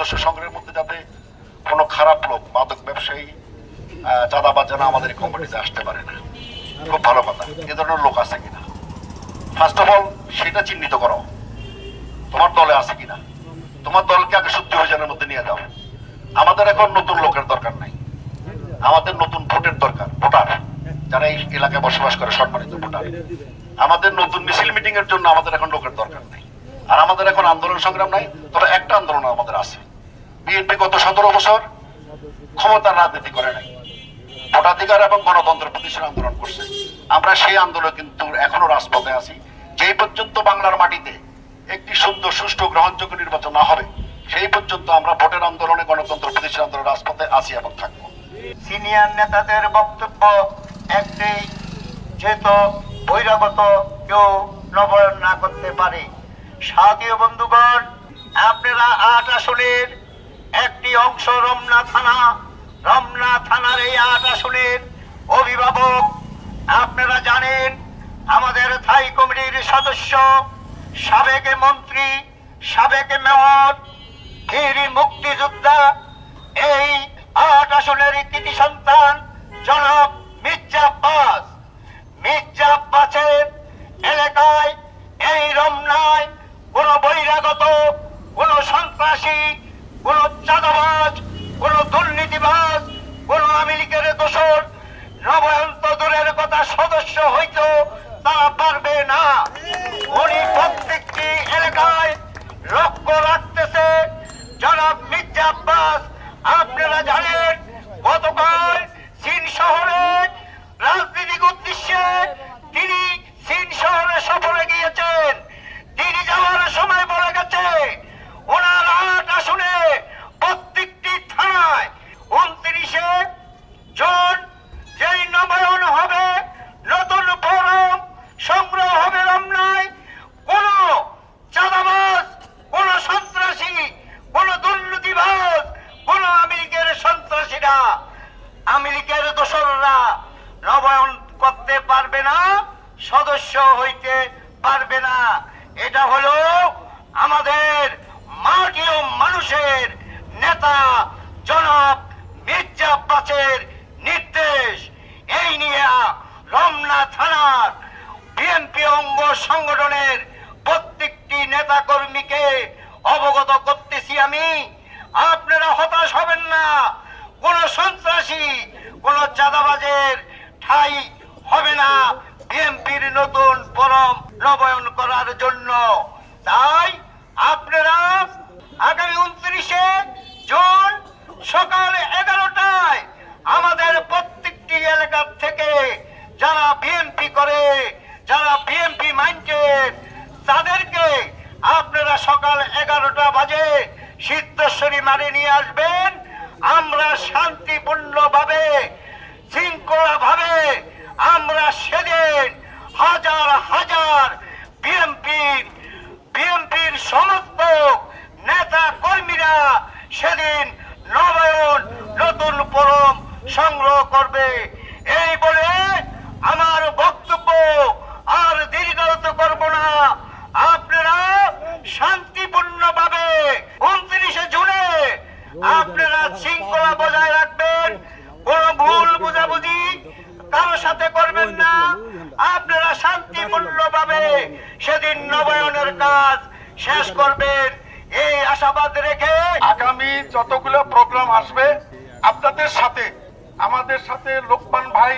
সদস্য সংগ্রহের মধ্যে যাতে কোনো খারাপ লোক, মাদক ব্যবসায়ী, চাঁদাবাজ যেন আমাদের এই কমিটিতে আসতে পারে না। খুব ভালো কথা, এ ধরনের লোক আছে কিনা ফার্স্ট অফ অল সেটা চিহ্নিত করো। তোমার দলে আছে কিনা, তোমার দলকে আগে শুদ্ধ অভিযানের মধ্যে নিয়ে যাও। আমাদের এখন নতুন লোকের দরকার নাই, আমাদের নতুন ভোটের দরকার, ভোটার যারা এই এলাকায় বসবাস করে, সম্মানিত ভোটার। আমাদের নতুন মিছিল মিটিং এর জন্য আমাদের এখন লোকের দরকার নেই। আর আমাদের এখন আন্দোলন সংগ্রাম নাই, তবে একটা আন্দোলন আমাদের আছে। বিএনপি গত 17 বছর ক্ষমতার রাজনীতি করে নাই, ভোটাধিকার এবং গণতন্ত্র প্রতিষ্ঠার আন্দোলন করছে। আমরা সেই আন্দোলন কিন্তু এখনো রাজপথে আছি। যেই পর্যন্ত বাংলার মাটিতে একটি সুন্দর, সুষ্ঠু, গ্রহণযোগ্য নির্বাচন না হবে, সেই পর্যন্ত আমরা ভোটের আন্দোলনে, গণতন্ত্র প্রতিষ্ঠার আন্দোলনে রাজপথে আছি এবং থাকবো। সিনিয়র নেতাদের বক্তব্য একটাই, যেহেতু বহিরাগত কেউ নবায়ন না করতে পারে। সাথী বন্ধুগণ, আপনারা 8 আসনের একটি অংশ রমনা থানা, রমনা থানার এই 8 আসনের অভিভাবক আপনারা জানেন। আমাদের স্থায়ী কমিটির সদস্য, সাবেক মন্ত্রী, সাবেক মেয়র, বীর মুক্তিযোদ্ধা, এই 8 আসনের কৃতি সন্তান জনাব মির্জা আব্বাস। মির্জা আব্বাসের এলাকায়, এই রমনায় কোন বহিরাগত, কোন সন্ত্রাসী, কোন চাঁদাবাজ, কোন দুর্নীতিবাজ, কোন আওয়ামী লীগের দোসর নবায়ন তো দূরের কথা, সদস্য হইতো তারা পারবে না। উনি প্রত্যেকটি এলাকায় লক্ষ্য রাখতেছে। জনাব মির্জা আব্বাস, আপনারা জানেন গতকাল চীন শহরে রাজনৈতিক উদ্দেশ্যে তিনি চীন শহরে সফরে গিয়েছেন। তিনি যাওয়ার সময় বলে গেছে ওনার 8 আসনে প্রত্যেকটি থানায় 29শে জুন যেই নবায়ন হবে, নতুন ফরম সংগ্রহ হবে রমনায়, কোন চাঁদাবাজ, কোন সন্ত্রাসী, কোন দুর্নীতিবাজ, কোন আওয়ামী লীগের সন্ত্রাসীরা, আওয়ামী লীগের দোসররা নবায়ন করতে পারবে না, সদস্য হইতে পারবে না। এটা হলো আমাদের মাটি ও মানুষের নেতা জনাব মির্জা আব্বাসের নির্দেশ। এই নিয়ে রমনা থানার বিএনপি অঙ্গ সংগঠনের প্রত্যেকটি নেতা কর্মীকে অবগত করতেছি আমি। আপনারা হতাশ হবেন না, কোন সন্ত্রাসী, কোন চাঁদাবাজের ঠাঁই হবে না বিএনপির নতুন ফরম নবায়ন করার জন্য। তাই আপনারা আগামী 29শে জুন সকাল 11টায় আমাদের প্রত্যেকটি এলাকার থেকে যারা বিএনপি করে, যারা বিএনপি মাইন্ডেড, তাদেরকে আপনারা সকাল 11টা বাজে সিদ্ধেশ্বরী মাঠে নিয়ে আসবেন। আমরা শান্তিপূর্ণভাবে, শৃঙ্খলাভাবে আমরা সেদিন হাজার হাজার বিএনপির সমস্ত নেতা কর্মীরা সেদিন নবায়ন, নতুন ফরম সংগ্রহ করবে। এই বলে আমার বক্তব্য আর দীর্ঘায়িত করব না। আপনারা শান্তিপূর্ণভাবে 29শে জুনে আপনারা শৃঙ্খলা বজায় রাখবেন, কোন ভুল বুঝাবুঝি কারোর সাথে করবেন না। আপনারা শান্তিপূর্ণভাবে সেদিন নবায়নের কাজ শেষ করবেন, এই আশাবাদ রেখে আগামী যতগুলো প্রোগ্রাম আসবে আপনাদের সাথে, আমাদের সাথে লোকমান ভাই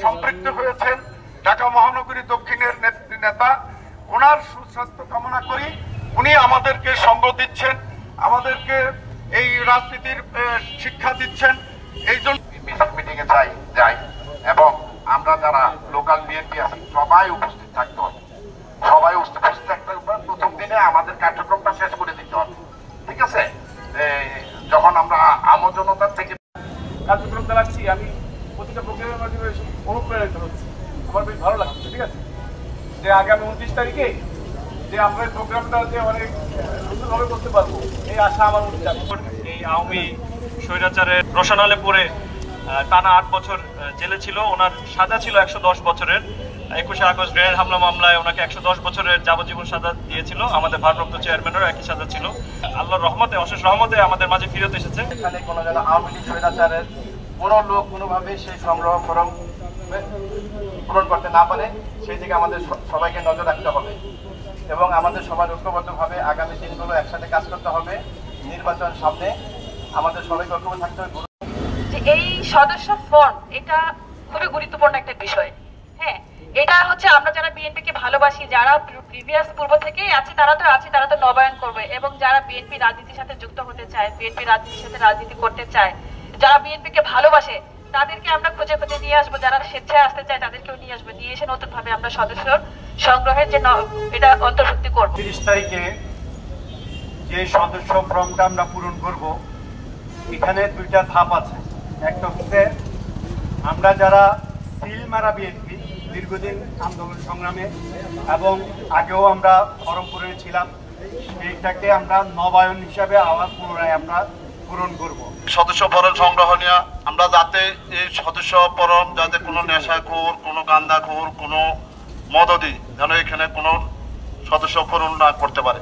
সম্পৃক্ত হয়েছেন, ঢাকা মহানগরী দক্ষিণের নেতা। ওনার সুস্বাস্থ্য কামনা করি। উনি আমাদেরকে সঙ্গ দিচ্ছেন, আমাদেরকে এই রাজনীতির শিক্ষা দিচ্ছেন। এই জন্য মিটিং এ যাই এবং আমরা যারা লোকাল বিএনপি আছি সবাই উপস্থিত থাকতে হবে, সবাই উপস্থিত থাকতে হবে। প্রথম দিনে আমাদের কার্যক্রমটা শেষ করে দিতে হবে, ঠিক আছে? যখন আমরা আমজনতার থেকে কার্যক্রম চালাচ্ছি, আমি প্রতিটা প্রোগ্রামের মাধ্যমে অনুপ্রাণিত হচ্ছি। আমার বেশ ভালো লাগছে, ঠিক আছে, যে আগামী 29 তারিখে যে আমরা এই প্রোগ্রামটা যে অনেক সুন্দরভাবে করতে পারবো, এই আশা আমার মধ্যে আছে। এই আওয়ামী স্বৈরাচারের রসানালে পড়ে টানা 8 বছর জেলে ছিল। ওনার সাজা ছিল 110 বছরের। 21শে আগস্ট গ্রেনেড হামলা মামলায় ওনাকে 110 বছরের যাবজ্জীবন সাজা দিয়েছিল। আমাদের ভারপ্রাপ্ত চেয়ারম্যানেরও একই সাজা ছিল। আল্লাহর রহমতে, অশেষ রহমতে আমাদের মাঝে ফিরত এসেছে। এখানে কোনো যেন আওয়ামী লীগ স্বৈরাচারের কোনো লোক কোনোভাবে সেই সংগ্রহ ফরম পূরণ করতে না পারে, সেই দিকে আমাদের সবাইকে নজর রাখতে হবে এবং আমাদের সবার ঐক্যবদ্ধভাবে আগামী দিনগুলো একসাথে কাজ করতে হবে। নির্বাচন সামনে, আমাদের সবাইকে ঐক্যবদ্ধ থাকতে হবে। যে এই সদস্য ফর্ম এটা খুবই গুরুত্বপূর্ণ একটা বিষয়। হ্যাঁ, এটা হচ্ছে আমরা যারা বিএনপিকে ভালোবাসি, যারা প্রিভিয়াস পূর্ব থেকেই আছে তারা তো নবায়ন করবে, এবং যারা বিএনপি রাজনীতির সাথে যুক্ত হতে চায়, বিএনপি রাজনীতির সাথে রাজনীতি করতে চায়, যারা বিএনপিকে ভালোবাসে তাদেরকে আমরা খুঁজে খুঁজে নিয়ে আসবো। যারা স্বেচ্ছায় আসতে চায় তাদেরকেও নিয়ে আসবো, নিয়ে এসে নতুন ভাবে আমরা সদস্য সংগ্রহের যে এটা অন্তর্ভুক্তি করবো। 30 তারিখে যে সদস্য ফর্মটা আমরা পূরণ করব, এখানে দুইটা ধাপ আছে। একটা হচ্ছে আমরা যারা সিল মারা বিএনপি দীর্ঘদিন আন্দোলন সংগ্রামে এবং আগেও আমরা ফর্ম পূরণে ছিলাম, সেইটাকে আমরা নবায়ন হিসাবে আবার পুনরায় আমরা পূরণ করব। সদস্য ফরম সংগ্রহ নিয়ে আমরা যাতে এই সদস্য ফরম যাতে কোনো নেশাখোর, কোনো গান্দাখোর, কোনো মদদি যেন এখানে কোনো সদস্য ফরম না করতে পারে।